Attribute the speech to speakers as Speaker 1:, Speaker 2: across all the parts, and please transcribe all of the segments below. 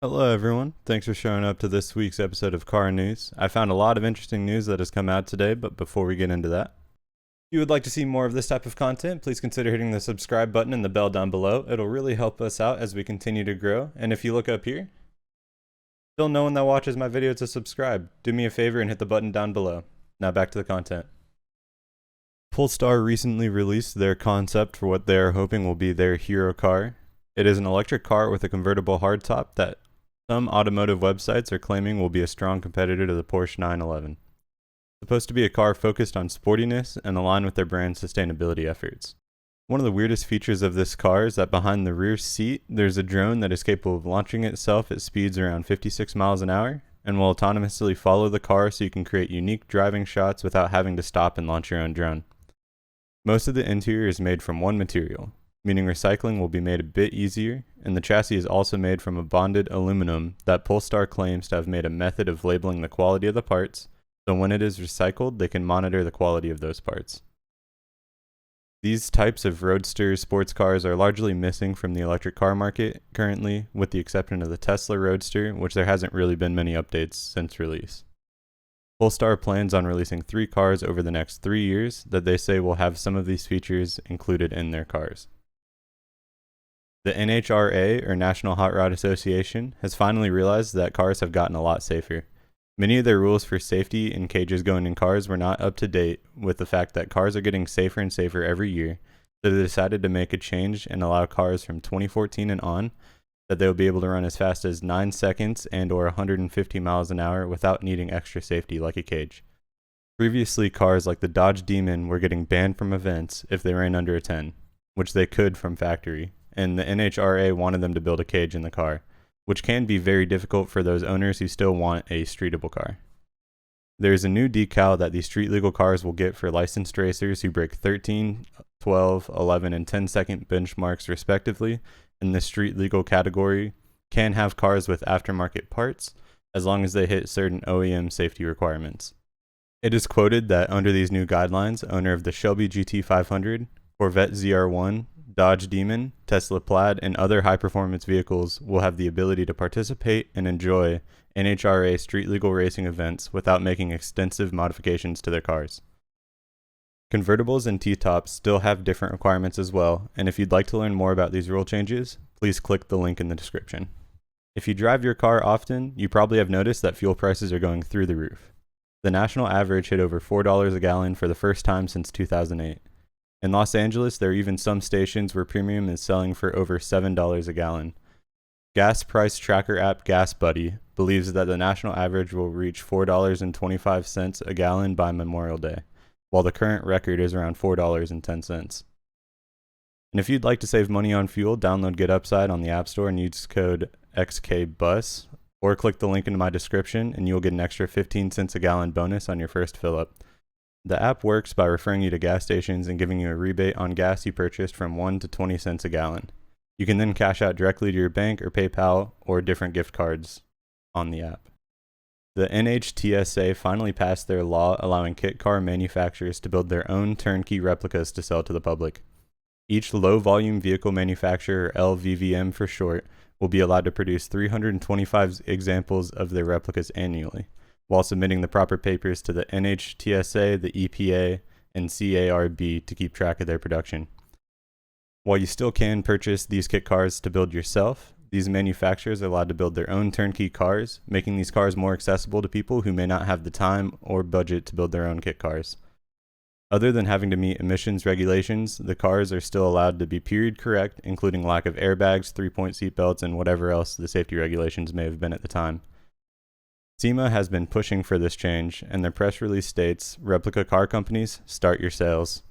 Speaker 1: Hello, everyone. Thanks for showing up to this week's episode of Car News. I found a lot of interesting news that has come out today, but before we get into that, if you would like to see more of this type of content, please consider hitting the subscribe button and the bell down below. It'll really help us out as we continue to grow. And if you look up here, still no one that watches my video to subscribe. Do me a favor and hit the button down below. Now back to the content. Polestar recently released their concept for what they are hoping will be their hero car. It is an electric car with a convertible hardtop that some automotive websites are claiming will be a strong competitor to the Porsche 911. It's supposed to be a car focused on sportiness and align with their brand's sustainability efforts. One of the weirdest features of this car is that behind the rear seat, there's a drone that is capable of launching itself at speeds around 56 miles an hour and will autonomously follow the car so you can create unique driving shots without having to stop and launch your own drone. Most of the interior is made from one material, meaning recycling will be made a bit easier, and the chassis is also made from a bonded aluminum that Polestar claims to have made a method of labeling the quality of the parts, so when it is recycled, they can monitor the quality of those parts. These types of roadster sports cars are largely missing from the electric car market currently, with the exception of the Tesla Roadster, which there hasn't really been many updates since release. Polestar plans on releasing 3 cars over the next 3 years that they say will have some of these features included in their cars. The NHRA, or National Hot Rod Association, has finally realized that cars have gotten a lot safer. Many of their rules for safety and cages going in cars were not up to date with the fact that cars are getting safer and safer every year, so they decided to make a change and allow cars from 2014 and on that they will be able to run as fast as 9 seconds and or 150 miles an hour without needing extra safety like a cage. Previously, cars like the Dodge Demon were getting banned from events if they ran under a 10, which they could from factory, and the NHRA wanted them to build a cage in the car, which can be very difficult for those owners who still want a streetable car. There is a new decal that these street legal cars will get for licensed racers who break 13, 12, 11, and 10-second benchmarks respectively in the street legal category can have cars with aftermarket parts as long as they hit certain OEM safety requirements. It is quoted that under these new guidelines, owner of the Shelby GT500, Corvette ZR1, Dodge Demon, Tesla Plaid, and other high-performance vehicles will have the ability to participate and enjoy NHRA street legal racing events without making extensive modifications to their cars. Convertibles and T-tops still have different requirements as well, and if you'd like to learn more about these rule changes, please click the link in the description. If you drive your car often, you probably have noticed that fuel prices are going through the roof. The national average hit over $4 a gallon for the first time since 2008. In Los Angeles, there are even some stations where premium is selling for over $7 a gallon. Gas price tracker app GasBuddy believes that the national average will reach $4.25 a gallon by Memorial Day, while the current record is around $4.10. And if you'd like to save money on fuel, download GetUpside on the App Store and use code XKBUS, or click the link in my description and you'll get an extra 15 cents a gallon bonus on your first fill-up. The app works by referring you to gas stations and giving you a rebate on gas you purchased from 1 to 20 cents a gallon. You can then cash out directly to your bank or PayPal or different gift cards on the app. The NHTSA finally passed their law allowing kit car manufacturers to build their own turnkey replicas to sell to the public. Each low-volume vehicle manufacturer, or LVVM for short, will be allowed to produce 325 examples of their replicas annually, while submitting the proper papers to the NHTSA, the EPA, and CARB to keep track of their production. While you still can purchase these kit cars to build yourself, these manufacturers are allowed to build their own turnkey cars, making these cars more accessible to people who may not have the time or budget to build their own kit cars. Other than having to meet emissions regulations, the cars are still allowed to be period correct, including lack of airbags, 3-point seatbelts, and whatever else the safety regulations may have been at the time. SEMA has been pushing for this change, and their press release states, "Replica car companies, start your sales."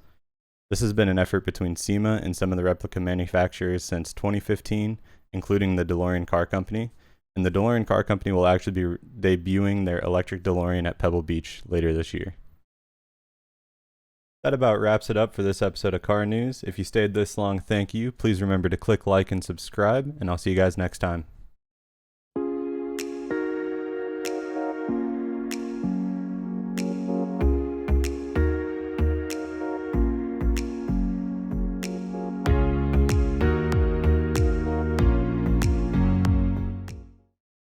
Speaker 1: This has been an effort between SEMA and some of the replica manufacturers since 2015, including the DeLorean Car Company, and the DeLorean Car Company will actually be debuting their electric DeLorean at Pebble Beach later this year. That about wraps it up for this episode of Car News. If you stayed this long, thank you. Please remember to click like and subscribe, and I'll see you guys next time.